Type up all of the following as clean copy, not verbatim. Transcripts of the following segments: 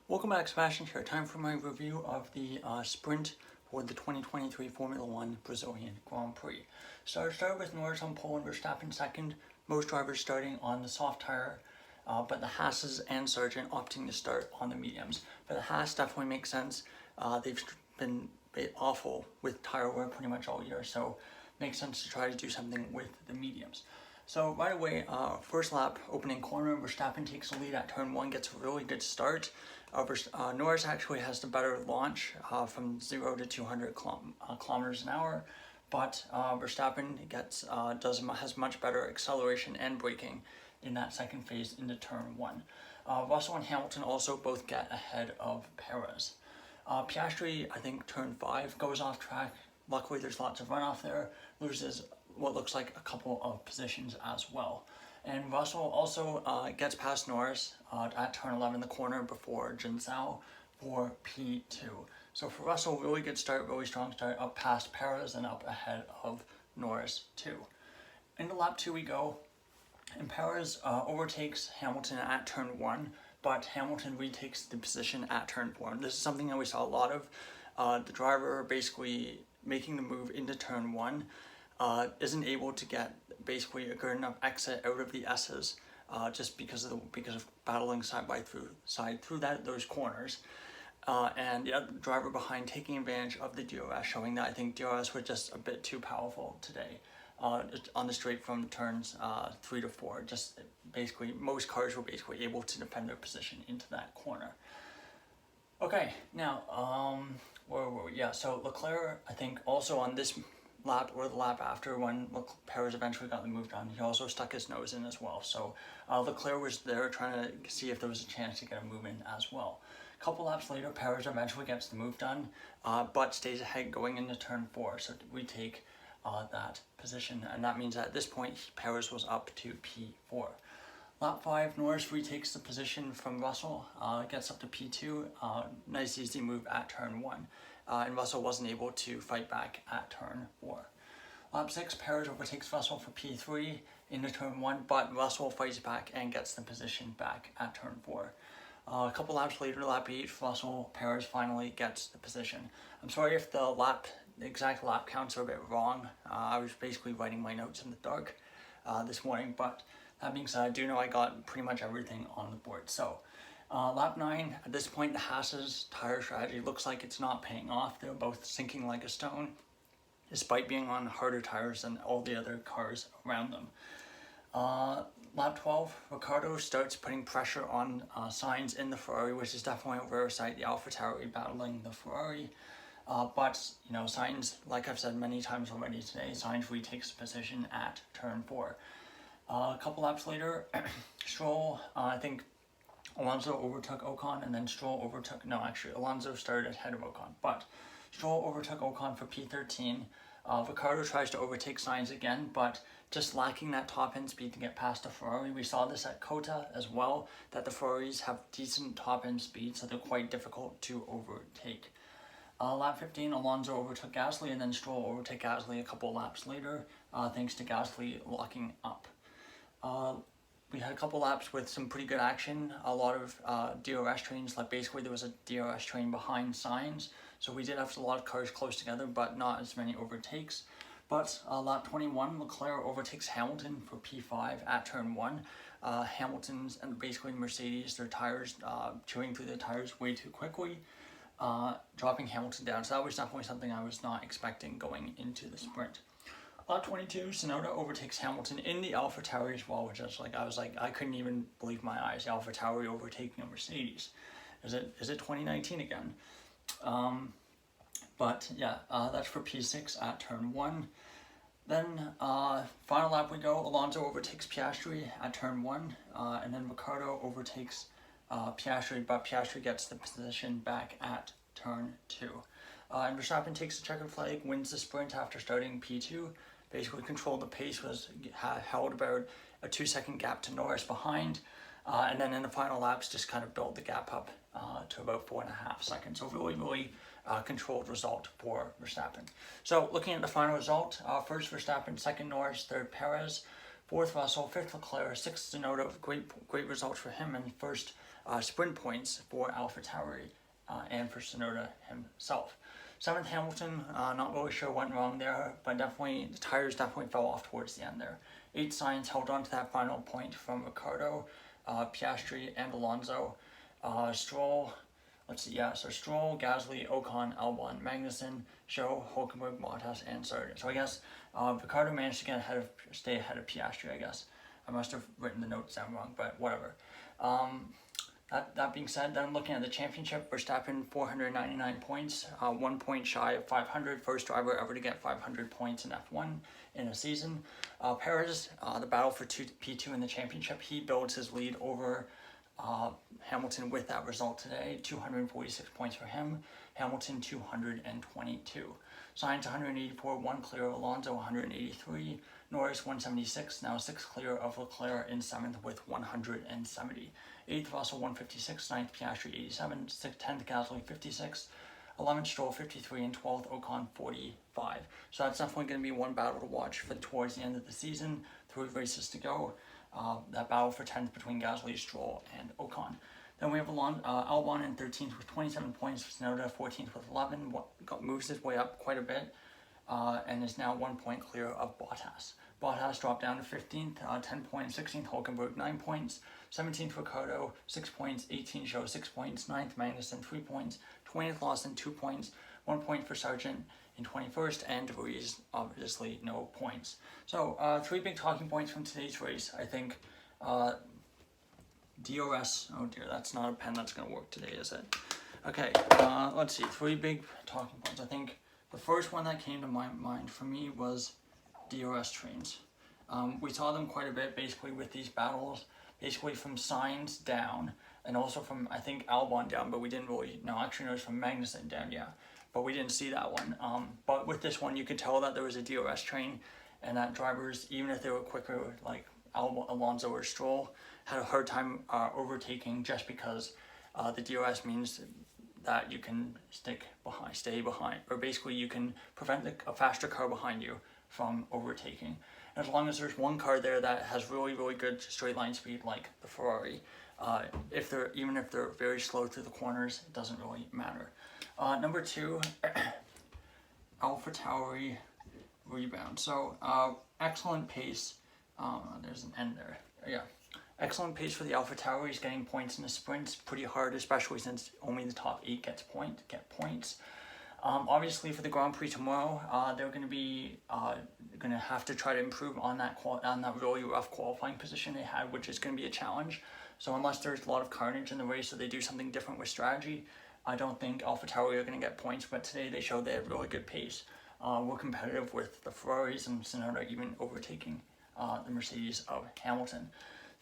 Welcome back, Sebastian here. Time for my review of the sprint for the 2023 Formula One Brazilian Grand Prix. So I started with Norris on pole and Verstappen second. Most drivers starting on the soft tire, but the Haas's and Sargent opting to start on the mediums. But the Haas definitely makes sense. They've been a bit awful with tire wear pretty much all year, so it makes sense to try to do something with the mediums. So right away, first lap, opening corner, Verstappen takes the lead at turn 1, gets a really good start. Norris actually has the better launch from 0 to 200 kilometers an hour, but Verstappen has much better acceleration and braking in that second phase into turn 1. Russell and Hamilton also both get ahead of Perez. Piastri, I think turn 5 goes off track. Luckily there's lots of runoff there, loses what looks like a couple of positions as well. And Russell also gets past Norris at turn 11 in the corner before Jinsao for P2. So for Russell, really good start, really strong start, up past Perez and up ahead of Norris too. Into lap 2 we go, and Perez overtakes Hamilton at turn 1, but Hamilton retakes the position at turn 4. And this is something that we saw a lot of. The driver basically making the move into turn 1 isn't able to get basically a good enough exit out of the S's just because of battling side by side through those corners. And the other driver behind taking advantage of the DRS, showing that I think DRS was just a bit too powerful today on the straight from turns 3 to 4. Just basically, most cars were basically able to defend their position into that corner. Okay, now, where were we? Yeah, so Leclerc, I think also on this lap or the lap after when Perez eventually got the move done, he also stuck his nose in as well. So Leclerc was there trying to see if there was a chance to get a move in as well. A couple laps later, Perez eventually gets the move done, but stays ahead going into turn 4. So we take that position, and that means that at this point, Perez was up to P4. Lap 5, Norris retakes the position from Russell, gets up to P2, nice easy move at turn 1. And Russell wasn't able to fight back at turn 4. Lap 6, Perez overtakes Russell for P3 into turn 1, but Russell fights back and gets the position back at turn 4. A couple laps later, lap 8, Perez finally gets the position. I'm sorry if the exact lap counts are a bit wrong. I was basically writing my notes in the dark this morning, but that being said, I do know I got pretty much everything on the board. So lap 9, at this point the Haas's tire strategy looks like it's not paying off. They're both sinking like a stone, despite being on harder tires than all the other cars around them. Lap 12, Ricciardo starts putting pressure on Sainz in the Ferrari, which is definitely a rare sight, the AlphaTauri battling the Ferrari. But, Sainz, like I've said many times already today, Sainz retakes the position at turn 4. A couple laps later, Stroll, I think Alonso overtook Ocon, and then Alonso started ahead of Ocon, but Stroll overtook Ocon for P13. Ricciardo tries to overtake Sainz again, but just lacking that top end speed to get past the Ferrari. We saw this at COTA as well, that the Ferraris have decent top end speed, so they're quite difficult to overtake. Lap 15, Alonso overtook Gasly, and then Stroll overtook Gasly a couple laps later, thanks to Gasly locking up. We had a couple laps with some pretty good action, a lot of DRS trains, like basically there was a DRS train behind Sainz, so we did have a lot of cars close together, but not as many overtakes. But lap 21, Leclerc overtakes Hamilton for P5 at turn 1. Hamilton's and basically Mercedes, their tires, chewing through their tires way too quickly, dropping Hamilton down. So that was definitely something I was not expecting going into the sprint. Lap 22, Tsunoda overtakes Hamilton in the AlphaTauri as well, which I couldn't even believe my eyes. AlphaTauri overtaking a Mercedes. Is it 2019 again? But yeah, that's for P6 at turn 1. Then final lap we go. Alonso overtakes Piastri at turn 1, and then Ricciardo overtakes Piastri, but Piastri gets the position back at turn 2. And Verstappen takes the checkered flag, wins the sprint after starting P2. Basically controlled the pace, held about a 2-second gap to Norris behind, and then in the final laps just kind of built the gap up to about 4.5 seconds. So really controlled result for Verstappen. So looking at the final result, first Verstappen, second Norris, third Perez. 4th Russell, 5th Leclerc, 6th Tsunoda. Great results for him, and first sprint points for AlphaTauri and for Tsunoda himself. 7th Hamilton, not really sure what went wrong there, but definitely the tires definitely fell off towards the end there. 8th Sainz held on to that final point from Ricciardo, Piastri, and Alonso. Stroll, so Stroll, Gasly, Ocon, Albon, Magnussen, Zhou, Hülkenberg, Bottas, and Sargent. So I guess Ricciardo managed to stay ahead of Piastri, I guess. I must have written the notes down wrong, but whatever. That being said, then looking at the championship, Verstappen 499 points, 1 point shy of 500, first driver ever to get 500 points in F1 in a season. Perez, the battle for P2 in the championship, he builds his lead over Hamilton with that result today. 246 points for him, Hamilton 222. Sainz 184, 1 clear of Alonso 183, Norris 176, now 6 clear of Leclerc in 7th with 170. 8th Russell 156, 9th Piastri 87, 10th Gasly 56, 11th Stroll 53, and 12th Ocon 45. So that's definitely going to be one battle to watch for towards the end of the season. 3 races to go. That battle for 10th between Gasly, Stroll, and Ocon. Then we have Albon in 13th with 27 points, Tsunoda 14th with 11, moves his way up quite a bit, and is now 1 point clear of Bottas. Bottas dropped down to 15th, 10 points, 16th Hülkenberg 9 points, 17th Ricciardo 6 points, 18th Zhou 6 points, 9th Magnussen 3 points, 20th Lawson 2 points, 1 point for Sargent in 21st, and DeVries obviously no points. So 3 big talking points from today's race. I think DRS, oh dear, that's not a pen that's going to work today, is it? Okay, let's see, 3 big talking points. I think the first one that came to my mind for me was DRS trains. We saw them quite a bit basically with these battles, basically from Sainz down, and also from, I think, Albon down, but we didn't really, no, actually no, it was from Magnussen down, yeah, but we didn't see that one. But with this one, you could tell that there was a DRS train, and that drivers, even if they were quicker, like Alonso or Stroll, had a hard time overtaking just because the DRS means that you can stay behind, or basically you can prevent a faster car behind you from overtaking. And as long as there's one car there that has really, really good straight line speed, like the Ferrari, even if they're very slow through the corners, it doesn't really matter. Number 2, AlphaTauri rebound. So excellent pace. There's an end there. Yeah. Excellent pace for the AlphaTauri. He's getting points in the sprints pretty hard, especially since only the top 8 get points. Obviously, for the Grand Prix tomorrow, they're going to be going to have to try to improve on that really rough qualifying position they had, which is going to be a challenge. So unless there's a lot of carnage in the race, or they do something different with strategy, I don't think AlphaTauri are going to get points. But today they showed they had really good pace. Were competitive with the Ferraris, and Tsunoda even overtaking the Mercedes of Hamilton.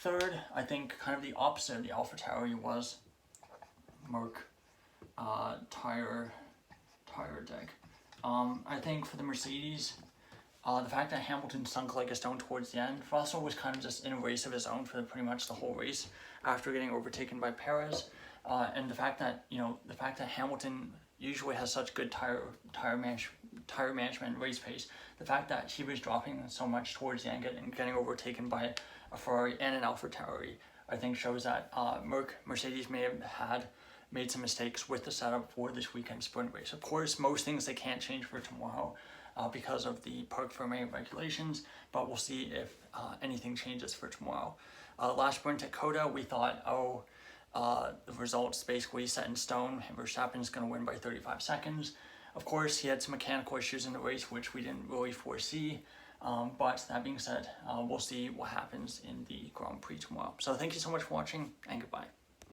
Third, I think kind of the opposite of the AlphaTauri was Merc tire deck. I think for the Mercedes, the fact that Hamilton sunk like a stone towards the end, Russell was kind of just in a race of his own for pretty much the whole race after getting overtaken by Perez, and the fact that Hamilton usually has such good tire management and race pace, the fact that he was dropping so much towards the end and getting overtaken by a Ferrari and an AlphaTauri, I think shows that Mercedes may have made some mistakes with the setup for this weekend sprint race. Of course, most things they can't change for tomorrow because of the Parc Fermé regulations, but we'll see if anything changes for tomorrow. Last sprint at Coda, we thought, the results basically set in stone. Verstappen's going to win by 35 seconds. Of course, he had some mechanical issues in the race, which we didn't really foresee. But that being said, we'll see what happens in the Grand Prix tomorrow. So thank you so much for watching, and goodbye.